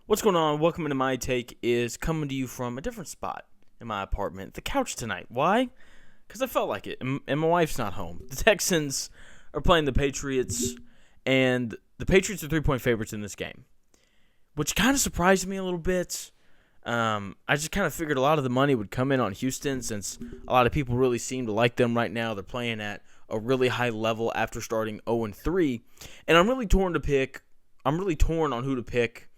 What's going on? Welcome into My Take is coming to you from a different spot in my apartment, the couch tonight. Why? Because I felt like it, and my wife's not home. The Texans are playing the Patriots, and the Patriots are 3-point favorites in this game, which kind of surprised me a little bit. I just kind of figured a lot of the money would come in on Houston since a lot of people really seem to like them right now. They're playing at a really high level after starting 0-3, and I'm really torn on who to pick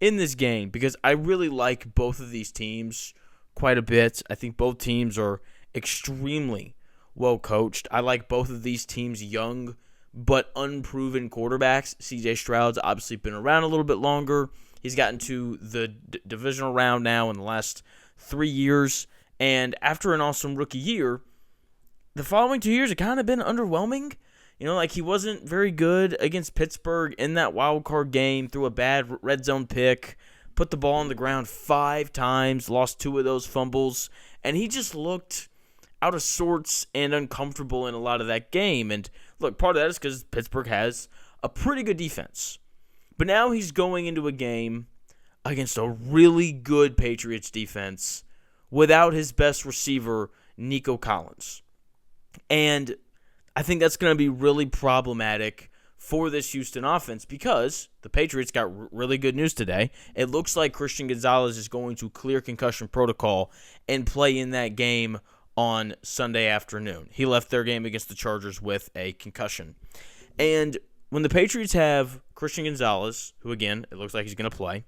in this game because I really like both of these teams quite a bit. I think both teams are extremely well coached. I like both of these teams' young but unproven quarterbacks. CJ Stroud's obviously been around a little bit longer. He's gotten to the divisional round now in the last 3 years. And after an awesome rookie year, the following 2 years have kind of been underwhelming. He wasn't very good against Pittsburgh in that wild card game, threw a bad red zone pick, put the ball on the ground 5 times, lost 2 of those fumbles, and he just looked out of sorts and uncomfortable in a lot of that game. And look, part of that is because Pittsburgh has a pretty good defense. But now he's going into a game against a really good Patriots defense without his best receiver, Nico Collins. And I think that's going to be really problematic for this Houston offense because the Patriots got really good news today. It looks like Christian Gonzalez is going to clear concussion protocol and play in that game on Sunday afternoon. He left their game against the Chargers with a concussion. And when the Patriots have Christian Gonzalez, who again, it looks like he's going to play,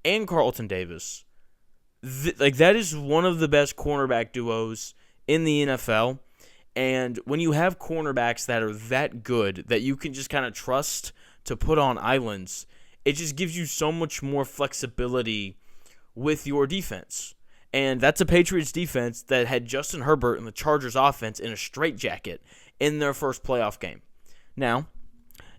and Carlton Davis, that is one of the best cornerback duos in the NFL. And when you have cornerbacks that are that good that you can just kind of trust to put on islands, it just gives you so much more flexibility with your defense. And that's a Patriots defense that had Justin Herbert and the Chargers offense in a straitjacket in their first playoff game. Now,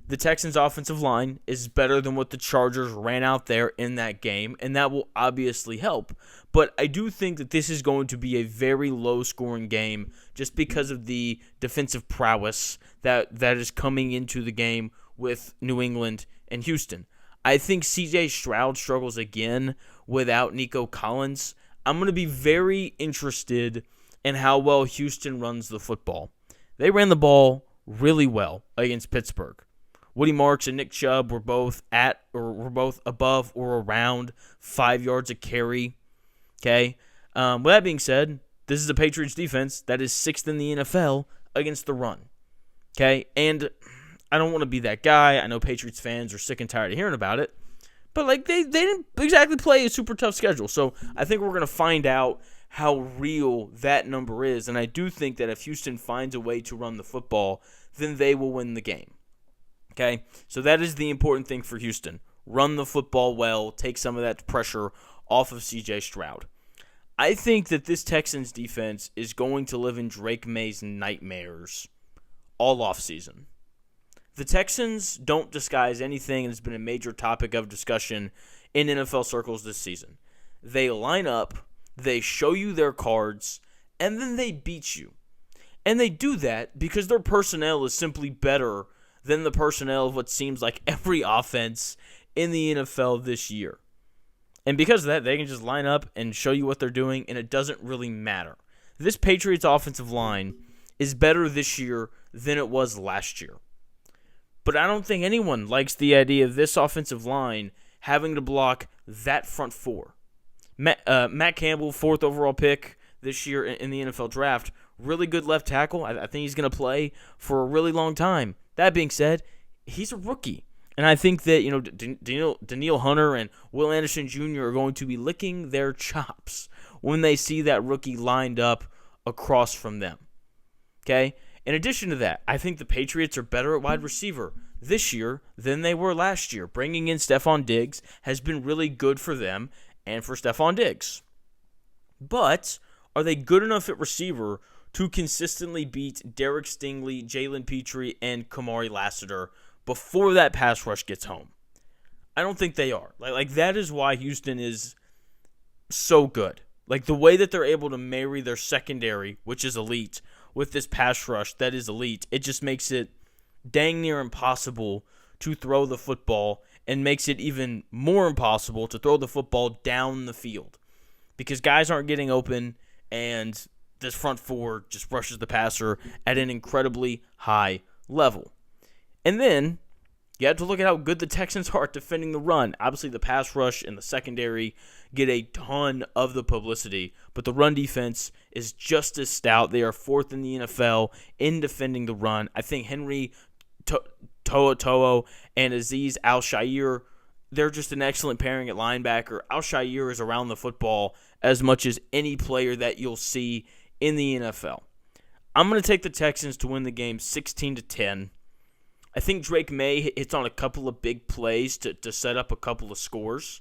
the Texans' offensive line is better than what the Chargers ran out there in that game, and that will obviously help. But I do think that this is going to be a very low-scoring game just because of the defensive prowess that is coming into the game with New England and Houston. I think CJ Stroud struggles again without Nico Collins. I'm going to be very interested in how well Houston runs the football. They ran the ball really well against Pittsburgh. Woody Marks and Nick Chubb were both above or around 5 yards a carry. Okay. With that being said, this is a Patriots defense that is 6th in the NFL against the run. Okay. And I don't want to be that guy. I know Patriots fans are sick and tired of hearing about it. But they didn't exactly play a super tough schedule. So I think we're going to find out how real that number is. And I do think that if Houston finds a way to run the football, then they will win the game. Okay, so that is the important thing for Houston. Run the football well, take some of that pressure off of CJ Stroud. I think that this Texans defense is going to live in Drake Maye's nightmares all offseason. The Texans don't disguise anything, and it's been a major topic of discussion in NFL circles this season. They line up, they show you their cards, and then they beat you. And they do that because their personnel is simply better than the personnel of what seems like every offense in the NFL this year. And because of that, they can just line up and show you what they're doing, and it doesn't really matter. This Patriots offensive line is better this year than it was last year. But I don't think anyone likes the idea of this offensive line having to block that front four. Matt Campbell, 4th overall pick this year in the NFL draft, really good left tackle. I think he's going to play for a really long time. That being said, he's a rookie. And I think that, Danielle Hunter and Will Anderson Jr. are going to be licking their chops when they see that rookie lined up across from them. Okay? In addition to that, I think the Patriots are better at wide receiver this year than they were last year. Bringing in Stephon Diggs has been really good for them and for Stephon Diggs. But are they good enough at receiver to consistently beat Derek Stingley, Jalen Petrie, and Kamari Lassiter before that pass rush gets home? I don't think they are. Like that is why Houston is so good. Like the way that they're able to marry their secondary, which is elite, with this pass rush that is elite, it just makes it dang near impossible to throw the football and makes it even more impossible to throw the football down the field because guys aren't getting open, and this front four just rushes the passer at an incredibly high level. And then you have to look at how good the Texans are at defending the run. Obviously, the pass rush and the secondary get a ton of the publicity, but the run defense is just as stout. They are fourth in the NFL in defending the run. I think Henry To'o and Azeez Al-Shaair, they're just an excellent pairing at linebacker. Al-Shaair is around the football as much as any player that you'll see in the NFL. I'm going to take the Texans to win the game 16-10. I think Drake Maye hits on a couple of big plays to set up a couple of scores.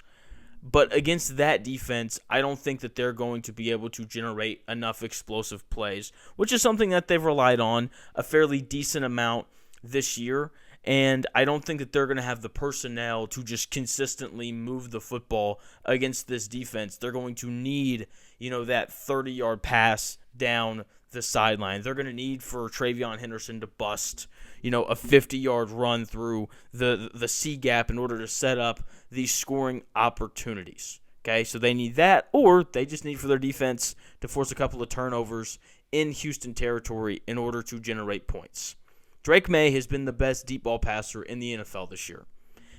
But against that defense, I don't think that they're going to be able to generate enough explosive plays, which is something that they've relied on a fairly decent amount this year. And I don't think that they're going to have the personnel to just consistently move the football against this defense. They're going to need, that 30-yard pass down the sideline. They're going to need for Travion Henderson to bust, a 50-yard run through the C gap in order to set up these scoring opportunities. Okay, so they need that, or they just need for their defense to force a couple of turnovers in Houston territory in order to generate points. Drake Maye has been the best deep ball passer in the NFL this year,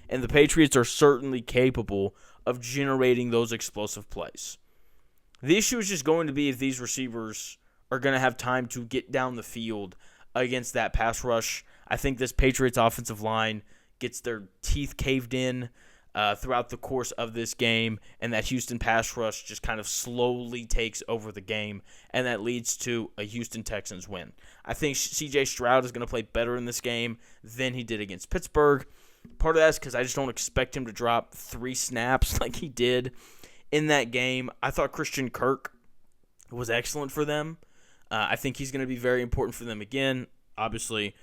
and the Patriots are certainly capable of generating those explosive plays. The issue is just going to be if these receivers are going to have time to get down the field against that pass rush. I think this Patriots offensive line gets their teeth caved in throughout the course of this game, and that Houston pass rush just kind of slowly takes over the game, and that leads to a Houston Texans win. I think CJ Stroud is going to play better in this game than he did against Pittsburgh. Part of that is because I just don't expect him to drop 3 snaps like he did in that game. I thought Christian Kirk was excellent for them. I think he's going to be very important for them again. Obviously,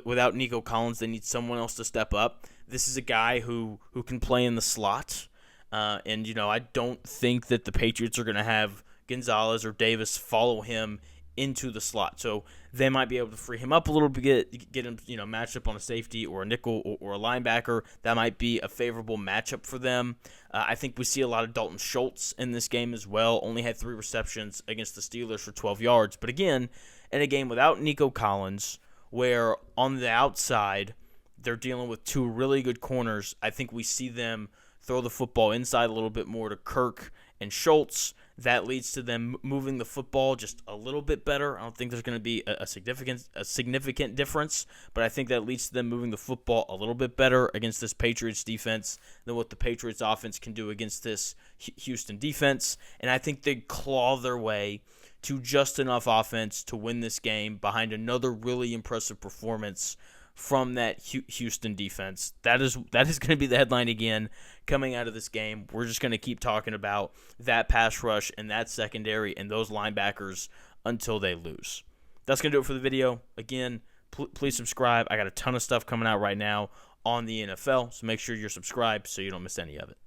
without Nico Collins, they need someone else to step up. This is a guy who can play in the slot. And I don't think that the Patriots are going to have Gonzalez or Davis follow him into the slot. So they might be able to free him up a little bit, get him, matched up on a safety or a nickel or a linebacker. That might be a favorable matchup for them. I think we see a lot of Dalton Schultz in this game as well. Only had 3 receptions against the Steelers for 12 yards. But again, in a game without Nico Collins, where on the outside they're dealing with 2 really good corners, I think we see them throw the football inside a little bit more to Kirk and Schultz. That leads to them moving the football just a little bit better. I don't think there's going to be a significant difference, but I think that leads to them moving the football a little bit better against this Patriots defense than what the Patriots offense can do against this Houston defense. And I think they claw their way to just enough offense to win this game behind another really impressive performance from that Houston defense. That is going to be the headline again coming out of this game. We're just going to keep talking about that pass rush and that secondary and those linebackers until they lose. That's going to do it for the video. Again, please subscribe. I got a ton of stuff coming out right now on the NFL, so make sure you're subscribed so you don't miss any of it.